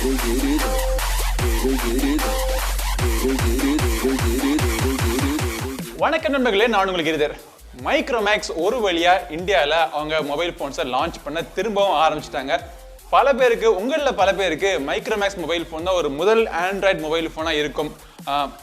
வணக்கம் நண்பர்களே, நான் உங்களுக்கு கிரிதர். மைக்ரோமேக்ஸ் ஒரு வழியா இந்தியாவில் அவங்க மொபைல் ஃபோன்ஸை லான்ச் பண்ண திரும்பவும் ஆரம்பிச்சிட்டாங்க. பல பேருக்கு மைக்ரோமேக்ஸ் மொபைல் ஃபோன் தான் ஒரு முதல் ஆண்ட்ராய்டு மொபைல் ஃபோனாக இருக்கும்.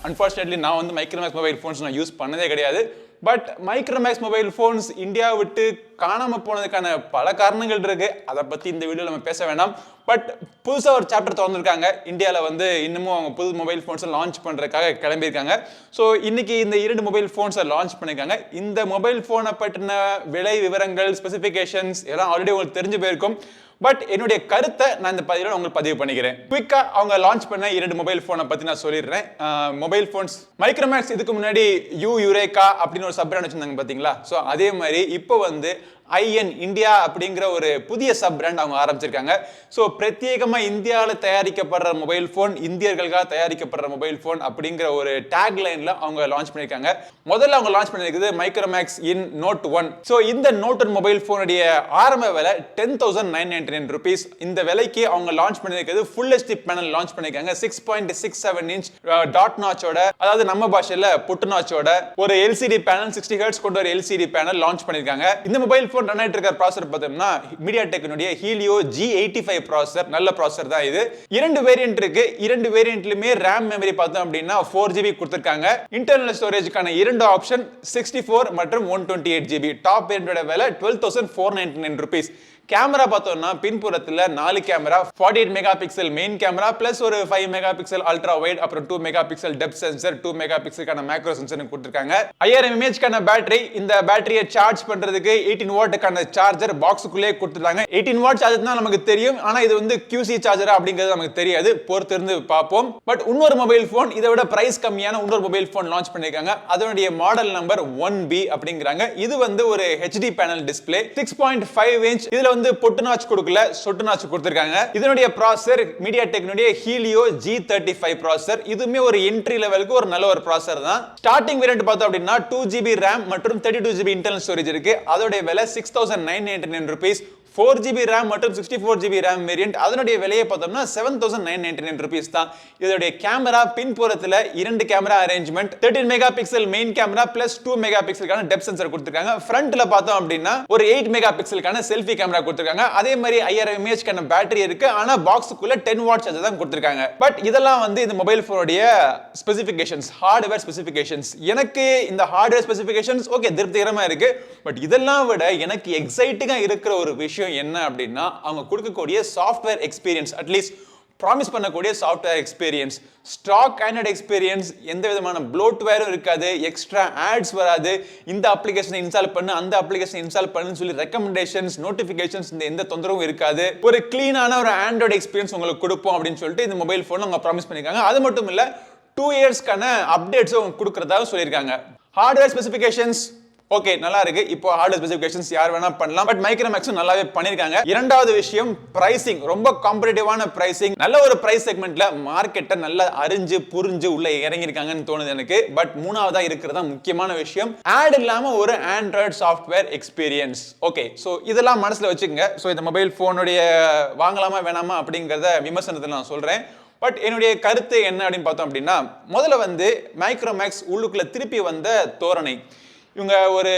அன்ஃபார்ச்சுனேட்லி நான் வந்து மைக்ரோமேக்ஸ் மொபைல் ஃபோன்ஸ் நான் யூஸ் பண்ணதே கிடையாது. பட் மைக்ரோமேக்ஸ் மொபைல் ஃபோன்ஸ் இந்தியாவை விட்டு காணாமல் போனதுக்கான பல காரணங்கள் இருக்கு. அதை பற்றி இந்த வீடியோவில் நம்ம பேச வேண்டாம். பட் புதுசாக ஒரு சாப்டர் திறந்துருக்காங்க. இந்தியாவில் வந்து இன்னமும் அவங்க புது மொபைல் ஃபோன்ஸை லான்ச் பண்ணுறதுக்காக கிளம்பியிருக்காங்க. ஸோ இன்னைக்கு இந்த 2 மொபைல் ஃபோன்ஸை லான்ச் பண்ணியிருக்காங்க. இந்த மொபைல் ஃபோனை பற்றின விலை விவரங்கள், ஸ்பெசிஃபிகேஷன்ஸ் எல்லாம் ஆல்ரெடி உங்களுக்கு தெரிஞ்சு போயிருக்கும். பட் என்னுடைய கருத்தை நான் இந்த பதிவில் உங்களுக்கு பதிவு பண்ணிக்கிறேன். குயிக்காக அவங்க லான்ச் பண்ண 2 மொபைல் ஃபோனை பற்றி நான் சொல்லிடுறேன். மொபைல் ஃபோன்ஸ் மைக்ரோமேக்ஸ் இதுக்கு முன்னாடி யுரேகா அப்படின்னு ஒரு சப் பிராண்ட் வச்சிருந்தாங்க பார்த்தீங்களா? ஸோ அதே மாதிரி இப்போ வந்து IN இந்தியா அப்படிங்கிற ஒரு புதிய சப் பிராண்ட் அவங்க ஆரம்பிச்சிருக்காங்க. ஸோ பிரத்யேகமாக இந்தியாவில் தயாரிக்கப்படுற மொபைல் ஃபோன், இந்தியர்களுக்காக தயாரிக்கப்படுற மொபைல் ஃபோன் அப்படிங்கிற ஒரு டேக் லைனில் அவங்க லான்ச் பண்ணியிருக்காங்க. முதல்ல அவங்க லான்ச் பண்ணியிருக்குது மைக்ரோமேக்ஸ் இன் Note 1. ஸோ இந்த Note 1 மொபைல் ஃபோனுடைய ஆரம்ப விலை 10,999 rupees. இந்த விலைக்கு அவங்க லான்ச் பண்ணியிருக்கிறது ஃபுல் HD பேனல் லான்ச் பண்ணியிருக்காங்க. 6.67 inch டாட் நாச்சோட, அதாவது நம்ம பாஷையில் புட்டு நாச்சோட ஒரு LCD பேனல், 60 Hz கொண்ட ஒரு LCD பேனல் லான்ச் பண்ணியிருக்காங்க. இந்த மொபைல் ஃபோன் ரன் ஆயிட்டு இருக்கிற ப்ராசஸர் பார்த்தோம்னா மீடியாடெக்கினுடைய ஹீலியோ G85 ப்ராசஸர். நல்ல ப்ராசஸர் தான் இது. 2 வேரியன்ட் இருக்கு. 2 வேரியன்ட்லயுமே RAM மெமரி பார்த்தோம் அப்படின்னா 4GB கொடுத்திருக்காங்க. இன்டர்னல் ஸ்டோரேஜ்க்கான 2 ஆப்ஷன் 64 மற்றும் 128GB. டாப் வேரியன்ட்டோட விலை 12,499 rupees. கேமரா பார்த்தோம்னா பின்புறத்தில் 4 camera, 48 megapixel main camera plus ஒரு 5 மெகா பிக்சல் அல்ட்ரா வைட், அப்புறம் 2 megapixel depth sensor, 2 mega பிக்சலுக்கான மேக்ரோ சென்சர் கொடுத்திருக்காங்க. 5000 mAhக்கான பேட்டரி. இந்த பேட்டரியை சார்ஜ் பண்றதுக்கு 18 வாட்டுக்கான சார்ஜர் பாக்ஸுக்குள்ளே கொடுத்துட்டாங்க. 18 வாட் சார்ஜர் தான் நமக்கு தெரியும், ஆனா இது வந்து QC சார்ஜரா அப்படிங்கிறது நமக்கு தெரியாது. பொறுத்து இருந்து பார்ப்போம். பட் இன்னொரு மொபைல் போன், இதை விட பிரைஸ் கம்மியான இன்னொரு மொபைல் போன் லான்ச் பண்ணிருக்காங்க. அதனுடைய மாடல் நம்பர் 1B அப்படிங்கிறாங்க. இது வந்து ஒரு HD பேனல் டிஸ்பிளே, 6.5 inch. இதுல வந்து பொட்டு நாட்ச் கொடுக்கல, சொட்டு நாட்ச் கொடுத்திருக்காங்க. இதனுடைய ப்ராசஸர் மீடியாடெக்கினுடைய ஹீலியோ G35 ப்ராசஸர். இதுமே ஒரு என்ட்ரி லெவலுக்கு ஒரு நல்ல ஒரு ப்ராசஸர் தான். ஸ்டார்டிங் வேரியன்ட் பார்த்தோம் அப்படின்னா 2GB RAM மற்றும் 32GB இன்டர்னல் ஸ்டோரேஜ் இருக்கு. அதோட விலை 6,999 rupees. 4GB RAM மற்றும் 64GB RAM வேரியன்ட். அதனுடைய விலையை பார்த்தோம்னா 7,999 rupees தான். இதோட கேமரா பின்புறத்தில் 2 camera arrangement, 13 megapixel main camera plus 2 mega பிக்சலுக்கான டெப்த் சென்சர் கொடுத்திருக்காங்க. ஃப்ரண்ட்ல பார்த்தோம் அப்படின்னா ஒரு 8 மெகா பிக்சலுக்கான செல்ஃபி கேமரா கொடுத்திருக்காங்க. அதே மாதிரி 5000 mAhக்கான பேட்டரி இருக்கு. ஆனா பாக்ஸுக்குள்ள 10 வாட் சார்ஜர் தான் கொடுத்திருக்காங்க. பட் இதெல்லாம் வந்து இந்த மொபைல் போனுடைய ஸ்பெசிஃபிகேஷன்ஸ், ஹார்ட்வேர் ஸ்பெசிஃபிகேஷன்ஸ். எனக்கு இந்த ஹார்ட்வேர் ஸ்பெசிஃபிகேஷன்ஸ் ஓகே திருப்திகரமா இருக்கு. பட் இதெல்லாம் விட எனக்கு எக்ஸைட்டிங்கா இருக்கிற ஒரு விஷயம் என்ன அப்படின்னா அவங்க கொடுக்கக்கூடிய சாஃப்ட்வேர் எக்ஸ்பீரியன்ஸ், அட்லீஸ்ட் ப்ராமிஸ் பண்ணக்கூடிய software experience, stock Android experience. எந்த விதமான ப்ளோட்வேரும் இருக்காது, எக்ஸ்ட்ரா ஆட்ஸ் வராது. இந்த அப்ளிகேஷனை இன்ஸ்டால் பண்ணு, அந்த அப்ளிகேஷனை இன்ஸ்டால் பண்ணுன்னு சொல்லி ரெக்கமெண்டேஷன்ஸ், நோட்டிஃபிகேஷன்ஸ், இந்த எந்த தொந்தரவும் இருக்காது. ஒரு கிளீனான ஒரு ஆண்ட்ராய்டு எக்ஸ்பீரியன்ஸ் உங்களுக்கு கொடுப்போம் அப்படின்னு சொல்லிட்டு இந்த மொபைல் ஃபோன் அவங்க ப்ராமிஸ் பண்ணியிருக்காங்க. அது மட்டும் இல்லை, 2 இயர்ஸ்க்கான அப்டேட்ஸும் கொடுக்கறதாக சொல்லியிருக்காங்க. ஹார்ட்வேர் ஸ்பெசிஃபிகேஷன்ஸ் ஓகே, நல்லா இருக்கு. இப்போ ஹார்ட்வேர் ஸ்பெசிஃபிகேஷன்ஸ் யார் வேணா பண்ணலாம். பட் மைக்ரோமேக்ஸும் நல்லாவே பண்ணிருக்காங்க. இரண்டாவது விஷயம் பிரைசிங். ரொம்ப காம்படிட்டிவான பிரைசிங். நல்ல ஒரு பிரைஸ் செக்மெண்ட்ல மார்க்கெட்டை நல்லா அறிஞ்சு புரிஞ்சு உள்ள இறங்கியிருக்காங்கன்னு தோணுது எனக்கு. பட் மூணாவதா இருக்கிறதா முக்கியமான விஷயம், ஆட் இல்லாம ஒரு Android software experience. Okay, so இதெல்லாம் மனசுல வச்சுக்கோங்க. ஸோ இந்த மொபைல் போனுடைய வாங்கலாமா வேணாமா அப்படிங்கிறத விமர்சனத்தில் நான் சொல்றேன். பட் என்னுடைய கருத்து என்ன அப்படின்னு பார்த்தோம் அப்படின்னா, முதல்ல வந்து மைக்ரோமேக்ஸ் உள்ளுக்குள்ள திருப்பி வந்த தோரணை. இவங்க ஒரு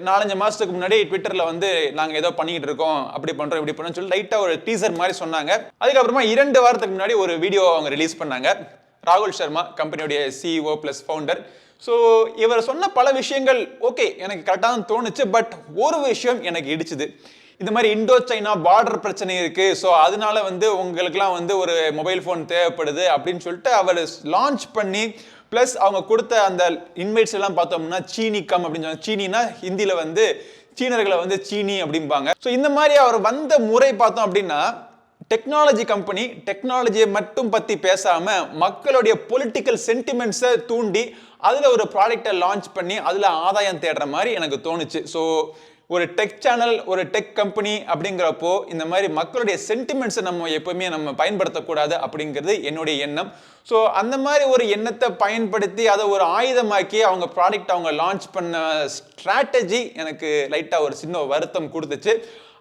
4-5 மாசத்துக்கு முன்னாடி ட்விட்டர்ல வந்து நாங்க ஏதோ பண்ணிட்டு இருக்கோம், அப்படி பண்றோம் இப்படி பண்ணோம்னு சொல்லி லைட்டா ஒரு டீசர் மாதிரி சொன்னாங்க. அதுக்கப்புறமா 2 வாரத்துக்கு முன்னாடி ஒரு வீடியோ அவங்க ரிலீஸ் பண்ணாங்க. ராகுல் சர்மா கம்பெனியுடைய CEO பிளஸ் ஃபவுண்டர். ஸோ இவர் சொன்ன பல விஷயங்கள் ஓகே எனக்கு கரெக்டாக தான் தோணுச்சு. பட் ஒரு விஷயம் எனக்கு இடிச்சுது. இந்த மாதிரி இண்டோ சைனா பார்டர் பிரச்சனை இருக்கு, ஸோ அதனால வந்து உங்களுக்குலாம் வந்து ஒரு மொபைல் ஃபோன் தேவைப்படுது அப்படின்னு சொல்லிட்டு அவர் லான்ச் பண்ணி பிளஸ் அவங்க கொடுத்த அந்த இன்வைட்ஸ் எல்லாம் பார்த்தோம்னா சீனி கம் அப்படின்னு சொன்னாங்க. சீனினா ஹிந்தியில வந்து சீனர்களை வந்து சீனி அப்படிம்பாங்க. ஸோ இந்த மாதிரி அவர் வந்த முறை பார்த்தோம் அப்படின்னா டெக்னாலஜி கம்பெனி டெக்னாலஜியை மட்டும் பத்தி பேசாம மக்களுடைய பொலிட்டிக்கல் சென்டிமெண்ட்ஸை தூண்டி அதுல ஒரு ப்ராடக்டை லான்ச் பண்ணி அதுல ஆதாயம் தேடுற மாதிரி எனக்கு தோணுச்சு. ஸோ ஒரு டெக் சேனல், ஒரு டெக் கம்பெனி அப்படிங்கிறப்போ இந்த மாதிரி மக்களுடைய சென்டிமெண்ட்ஸை நம்ம எப்பவுமே நம்ம பயன்படுத்தக்கூடாது அப்படிங்கிறது என்னுடைய எண்ணம். ஸோ அந்த மாதிரி ஒரு எண்ணத்தை பயன்படுத்தி அதை ஒரு ஆயுதமாக்கி அவங்க ப்ராடக்ட் அவங்க லான்ச் பண்ண ஸ்ட்ராட்டஜி எனக்கு லைட்டாக ஒரு சின்ன வருத்தம் கொடுத்துச்சு.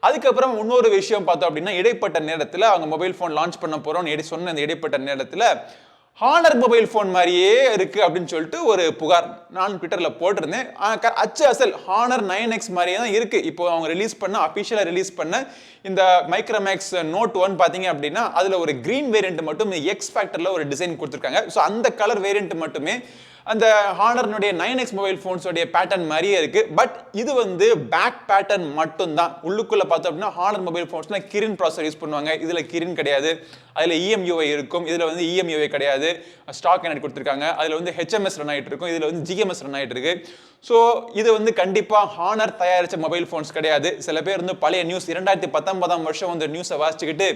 அதுக்கப்புறம் இன்னொரு விஷயம் பார்த்தோம் அப்படின்னா இடைப்பட்ட நேரத்தில் அவங்க மொபைல் ஃபோன் லான்ச் பண்ண போறோம்னு சொன்ன அந்த இடைப்பட்ட நேரத்தில் ஹானர் மொபைல் ஃபோன் மாதிரியே இருக்கு அப்படின்னு சொல்லிட்டு ஒரு புகார் நான் ட்விட்டர்ல போட்டிருந்தேன். அச்சு அசல் ஹானர் 9X மாதிரியே தான் இருக்கு. இப்போ அவங்க ரிலீஸ் பண்ண அபிஷியலா ரிலீஸ் பண்ண இந்த மைக்ரோமேக்ஸ் நோட் 1 பாத்தீங்க அப்படின்னா அதுல ஒரு கிரீன் வேரியன்ட் மட்டும் எக்ஸ் ஃபேக்டர்ல ஒரு டிசைன் கொடுத்துருக்காங்க. ஸோ அந்த கலர் வேரியன்ட் மட்டுமே அந்த ஹானர்னுடைய 9X மொபைல் ஃபோன்ஸோடைய பேட்டர்ன் மாதிரியே இருக்கு. பட் இது வந்து பேக் பேட்டர்ன் மட்டும் தான். உள்ளுக்குள்ள பார்த்தோம் அப்படின்னா ஹானர் மொபைல் ஃபோன்ஸ்ல கிரின் ப்ராசஸர் யூஸ் பண்ணுவாங்க. இதுல கிரின் கிடையாது. அதுல EMUI இருக்கும். இதுல வந்து EMUI கிடையாது. ஸ்டாக் என்ன கொடுத்துருக்காங்க. அதுல வந்து HMS ரன் ஆயிட்டு இருக்கும். இதுல வந்து GMS ரன் ஆயிட்டு இருக்கு. ஸோ இது வந்து கண்டிப்பா ஹானர் தயாரிச்ச மொபைல் ஃபோன்ஸ் கிடையாது. சில பேர் வந்து பழைய நியூஸ் 2019ஆம் வருஷம் வந்து நியூஸை வாசிச்சுக்கிட்டு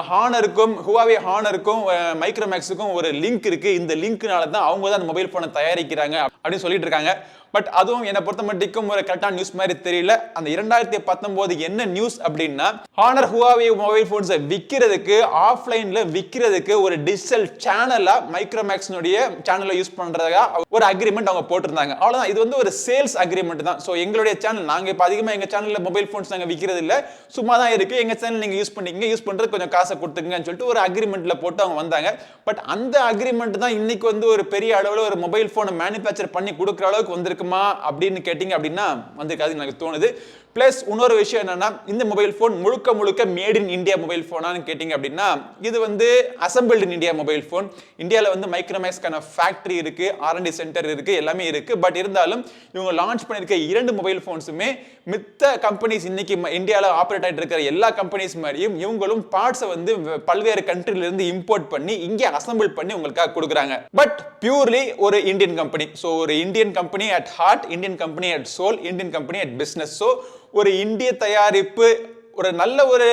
ஹானருக்கும் ஹுவாவே ஹானருக்கும் மைக்ரோமேக்ஸுக்கும் ஒரு லிங்க் இருக்கு. இந்த லிங்க்னால தான் அவங்க தான் மொபைல் போனை தயாரிக்கிறாங்க அப்படின்னு சொல்லிட்டு இருக்காங்க. பட் அதுவும் என்னை பொறுத்த மட்டும் ஒரு கரெக்டான நியூஸ் மாதிரி தெரியல. அந்த 2019 என்ன நியூஸ் அப்படின்னா ஹானர் ஹுவாவே மொபைல் போன்ஸை விற்கிறதுக்கு ஆஃப்லைன்ல விற்கிறதுக்கு ஒரு டிஜிட்டல் சேனலா மைக்ரோமேக்ஸ்னுடைய சேனலை யூஸ் பண்றதா ஒரு அக்ரிமெண்ட் அவங்க போட்டிருந்தாங்க. அவ்வளவுதான். இது வந்து ஒரு சேல்ஸ் அக்ரிமெண்ட் தான். ஸோ எங்களுடைய சேனல் நாங்க இப்போ அதிகமாக எங்க சேனல்ல மொபைல் போன்ஸ் நாங்கள் விற்கிறது இல்லை, சும்மா தான் இருக்கு. எங்க சேனல் நீங்க யூஸ் பண்ணிக்கங்க, யூஸ் பண்றது கொஞ்சம் காசை கொடுத்துங்கன்னு சொல்லிட்டு ஒரு அக்ரிமெண்ட்ல போட்டு அவங்க வந்தாங்க. பட் அந்த அக்ரிமெண்ட் தான் இன்னைக்கு வந்து ஒரு பெரிய அளவில் ஒரு மொபைல் போனை மேனுஃபேக்சர் பண்ணி கொடுக்குற அளவுக்கு வந்திருக்குமா அப்படின்னு கேட்டீங்க அப்படின்னா வந்திருக்காது எனக்கு தோணுது. பிளஸ் இன்னொரு விஷயம் என்னன்னா இந்த மொபைல் போன் முழுக்க முழுக்க மேட் இன் இந்தியா மொபைல் போனான்னு கேட்டீங்க அப்படின்னா இது வந்து assembled in India mobile phone. இந்தியாவில் வந்து மைக்ரோமேக்ஸ்க்கான ஃபேக்டரி இருக்கு, R&D சென்டர் இருக்கு, எல்லாமே இருக்கு. பட் இருந்தாலும் இவங்க லான்ச் பண்ணிருக்க 2 மொபைல் போன்ஸுமே மித்த கம்பெனிஸ் இன்னைக்கு இந்தியாவில் ஆப்ரேட் ஆகிட்டு இருக்கிற எல்லா கம்பெனிஸ் மாதிரியும் இவங்களும் பார்ட்ஸை வந்து பல்வேறு கண்ட்ரில இருந்து இம்போர்ட் பண்ணி இங்கே அசம்பிள் பண்ணி உங்களுக்காக கொடுக்குறாங்க. பட் பியூர்லி ஒரு இந்தியன் கம்பெனி. ஸோ ஒரு Indian company at heart, Indian company at soul, Indian company at business. So ஒரு இந்திய தயாரிப்பு, ஒரு நல்ல ஒரு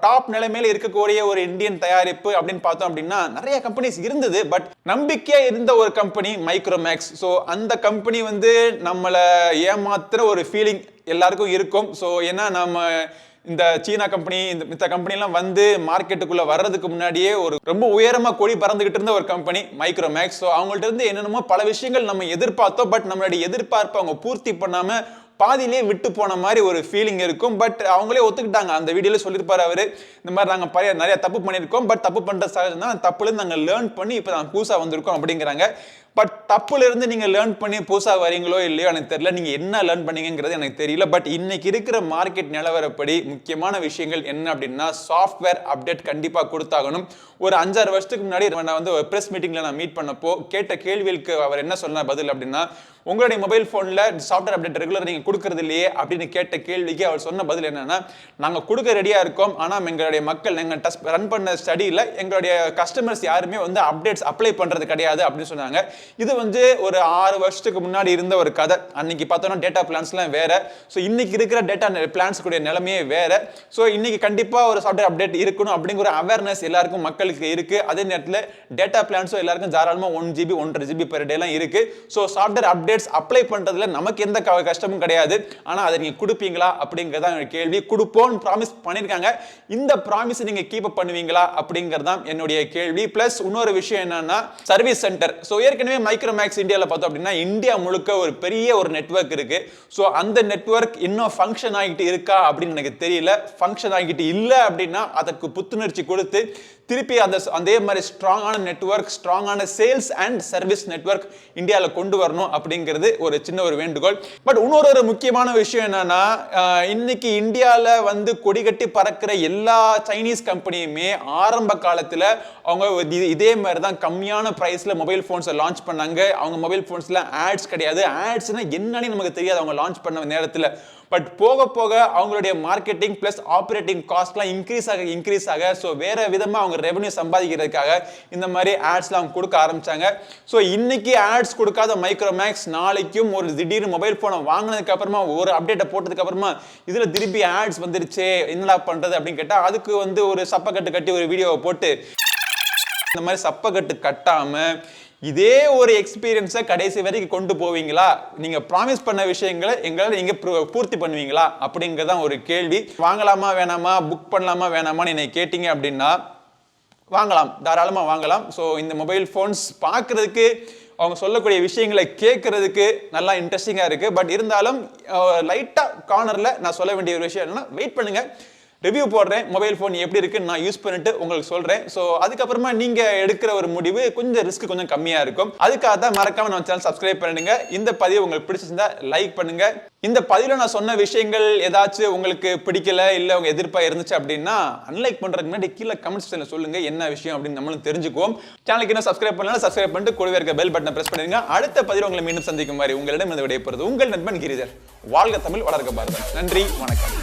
டாப் நிலைமையில இருக்கக்கூடிய ஒரு இந்தியன் தயாரிப்பு அப்படின்னு பார்த்தோம் அப்படின்னா நிறைய கம்பெனிஸ் இருந்தது. பட் நம்பிக்கையா இருந்த ஒரு கம்பெனி மைக்ரோமேக்ஸ். ஸோ அந்த கம்பெனி வந்து நம்மளை ஏமாத்துற ஒரு ஃபீலிங் எல்லாருக்கும் இருக்கும். ஸோ ஏன்னா நம்ம இந்த சீனா கம்பெனி இந்த மித்த கம்பெனிலாம் வந்து மார்க்கெட்டுக்குள்ள வர்றதுக்கு முன்னாடியே ஒரு ரொம்ப உயரமா கொடி பறந்துகிட்டு இருந்த ஒரு கம்பெனி மைக்ரோமேக்ஸ். ஸோ அவங்கள்ட்ட இருந்து என்னென்னமோ பல விஷயங்கள் நம்ம எதிர்பார்த்தோம். பட் நம்மளுடைய எதிர்பார்ப்பை அவங்க பூர்த்தி பண்ணாம பாதியிலே விட்டு போன மாதிரி ஒரு ஃபீலிங் இருக்கும். பட் அவங்களே ஒத்துக்கிட்டாங்க. அந்த வீடியோல சொல்லியிருப்பாரு அவரு, இந்த மாதிரி நாங்கள் நிறைய தப்பு பண்ணியிருக்கோம். பட் தப்பு பண்ற சகஜம் தான், தப்புலேருந்து நாங்கள் லேர்ன் பண்ணி இப்போ நாங்கள் புதுசாக வந்திருக்கோம் அப்படிங்கிறாங்க. பட் தப்புல இருந்து நீங்க லேர்ன் பண்ணி புதுசா வரீங்களோ இல்லையோ எனக்கு தெரியல. நீங்க என்ன லேர்ன் பண்ணீங்கிறது எனக்கு தெரியல. பட் இன்னைக்கு இருக்கிற மார்க்கெட் நிலவரப்படி முக்கியமான விஷயங்கள் என்ன அப்படின்னா சாஃப்ட்வேர் அப்டேட் கண்டிப்பா கொடுத்தாகணும். ஒரு 5-6 வருஷத்துக்கு முன்னாடி நான் வந்து ஒரு பிரஸ் மீட்டிங்ல நான் மீட் பண்ணப்போ கேட்ட கேள்விகளுக்கு அவர் என்ன சொன்னார் பதில் அப்படின்னா, உங்களுடைய மொபைல் போன்ல சாஃப்ட்வேர் அப்டேட் ரெகுலர் நீங்க கொடுக்கறது இல்லையே அப்படின்னு கேட்ட கேள்விக்கு அவர் சொன்ன பதில் என்னன்னா, நாங்க கொடுக்க ரெடியா இருக்கோம், ஆனா எங்களுடைய மக்கள் நாங்க ரன் பண்ண ஸ்டடியில எங்களுடைய கஸ்டமர்ஸ் யாருமே வந்து அப்டேட்ஸ் அப்ளை பண்றது கிடையாது அப்படின்னு சொன்னாங்க. இது வந்து ஒரு 6 வருஷத்துக்கு முன்னாடி இருந்த ஒரு கதை. அன்னைக்கு பார்த்தோம்னா டேட்டா பிளான்ஸ்லாம் வேற. ஸோ இன்னைக்கு இருக்கிற டேட்டா பிளான்ஸ் கூடிய நிலைமையே வேற. ஸோ இன்னைக்கு கண்டிப்பா ஒரு சாஃப்ட்வேர் அப்டேட் இருக்கணும் அப்படிங்கிற அவேர்னஸ் எல்லாருக்கும் மக்களுக்கு இருக்கு. அதே நேரத்தில் டேட்டா பிளான்ஸும் எல்லாருக்கும் தாராளமா 1 GB 1.5 GB பெர் டேலாம் இருக்கு. ஸோ சாஃப்ட்வேர் அப்டேட்ஸ் அப்ளை பண்றதுல நமக்கு எந்த கஷ்டமும் கிடையாது. ஆனா அதை நீங்க கொடுப்பீங்களா அப்படிங்கறத கேள்வி. கொடுப்போம்னு ப்ராமிஸ் பண்ணிருக்காங்க. இந்த ப்ராமிஸ் நீங்க கீப் அப் பண்ணுவீங்களா அப்படிங்கறதான் என்னுடைய கேள்வி. பிளஸ் இன்னொரு விஷயம் என்னன்னா சர்வீஸ் சென்டர். ஸோ ஏற்கனவே மைக்ரோமேக்ஸ் இந்தியாவில் பார்த்தோம் அப்படின்னா இந்தியா முழுக்க ஒரு பெரிய ஒரு நெட்வொர்க் இருக்கு. ஸோ அந்த நெட்வொர்க் இன்னும் ஃபங்க்ஷன் ஆகிட்டு இருக்கா அப்படின்னு எனக்கு தெரியல. ஃபங்க்ஷன் ஆகிட்டு இல்லை அப்படின்னா அதற்கு புத்துணர்ச்சி கொடுத்து திருப்பி அதே மாதிரி ஸ்ட்ராங்கான நெட்வொர்க், ஸ்ட்ராங்கான சேல்ஸ் அண்ட் சர்வீஸ் நெட்வொர்க் இந்தியாவில் கொண்டு வரணும் அப்படிங்கிறது ஒரு சின்ன ஒரு வேண்டுகோள். பட் இன்னொரு முக்கியமான விஷயம் என்னன்னா, இன்னைக்கு இந்தியாவில் வந்து கொடிகட்டி பறக்கிற எல்லா சைனீஸ் கம்பெனியுமே ஆரம்ப காலத்தில் அவங்க இதே மாதிரி தான் கம்மியான பிரைஸ்ல மொபைல் போன்ஸை லான்ச் பண்ணாங்க. அவங்க மொபைல் போன்ஸ்ல ஆட்ஸ் கிடையாது. ஆட்ஸ்னா என்னன்னு நமக்கு தெரியாது அவங்க லான்ச் பண்ண நேரத்தில். பட் போக போக அவங்களுடைய மார்க்கெட்டிங் பிளஸ் ஆப்ரேட்டிங் காஸ்ட்லாம் இன்க்ரீஸ் ஆக ஸோ வேற விதமாக அவங்க ரெவன்யூ சம்பாதிக்கிறதுக்காக இந்த மாதிரி ஆட்ஸ்லாம் அவங்க கொடுக்க ஆரம்பிச்சாங்க. ஸோ இன்னைக்கு ஆட்ஸ் கொடுக்காத மைக்ரோமேக்ஸ் நாளைக்கும் ஒரு திடீர்னு மொபைல் ஃபோனை வாங்கினதுக்கு அப்புறமா ஒரு அப்டேட்டை போட்டதுக்கு அப்புறமா இதுல திருப்பி ஆட்ஸ் வந்துருச்சு என்னடா பண்றது அப்படின்னு கேட்டால் அதுக்கு வந்து ஒரு சப்பக்கட்டு கட்டி ஒரு வீடியோவை போட்டு இந்த மாதிரி சப்பக்கட்டு கட்டாம இதே ஒரு எக்ஸ்பீரியன்ஸை கடைசி வரைக்கும் கொண்டு போவீங்களா? நீங்க ப்ராமிஸ் பண்ண விஷயங்களை எங்களால் நீங்க பூர்த்தி பண்ணுவீங்களா அப்படிங்கறதான் ஒரு கேள்வி. வாங்கலாமா வேணாமா, புக் பண்ணலாமா வேணாமான்னு என்னை கேட்டீங்க அப்படின்னா வாங்கலாம், தாராளமாக வாங்கலாம். ஸோ இந்த மொபைல் ஃபோன்ஸ் பார்க்குறதுக்கு அவங்க சொல்லக்கூடிய விஷயங்களை கேட்கறதுக்கு நல்லா இன்ட்ரெஸ்டிங்கா இருக்கு. பட் இருந்தாலும் லைட்டா கார்னர்ல நான் சொல்ல வேண்டிய ஒரு விஷயம் என்னன்னா, வெயிட் பண்ணுங்க, ரிவ்யூ போடுறேன், மொபைல் ஃபோன் எப்படி இருக்குன்னு நான் யூஸ் பண்ணிட்டு உங்களுக்கு சொல்றேன். ஸோ அதுக்கப்புறமா நீங்க எடுக்கிற ஒரு முடிவு கொஞ்சம் ரிஸ்க் கொஞ்சம் கம்மியா இருக்கும். அதுக்காக தான் மறக்காம நம்ம சேனல் சப்ஸ்கிரைப் பண்ணுங்க. இந்த பதிவு உங்களுக்கு பிடிச்சிருந்தா லைக் பண்ணுங்க. இந்த பதிவுல நான் சொன்ன விஷயங்கள் ஏதாச்சும் உங்களுக்கு பிடிக்கல இல்ல உங்க எதிர்ப்பா இருந்துச்சு அப்படின்னா அன்லைக் பண்றதுக்கு முன்னாடி கீழே கமெண்ட் செக்ஷன்ல சொல்லுங்க என்ன விஷயம் அப்படின்னு நம்மளும் தெரிஞ்சுக்குவோம். சேனலுக்கு என்ன சப்ஸ்கிரைப் பண்ணலாம், சப்ஸ்கிரைப் பண்ணிட்டு கூடவே இருக்க பெல் பட்டனை பிரஸ் பண்ணிருங்க. அடுத்த பதிவு உங்களை மீண்டும் சந்திக்கும் மாதிரி உங்களிடம் இந்த விடைபெறுவது உங்கள் நண்பன் கிரிதர். வாழ்க தமிழ், வளர்க பாரதம். நன்றி, வணக்கம்.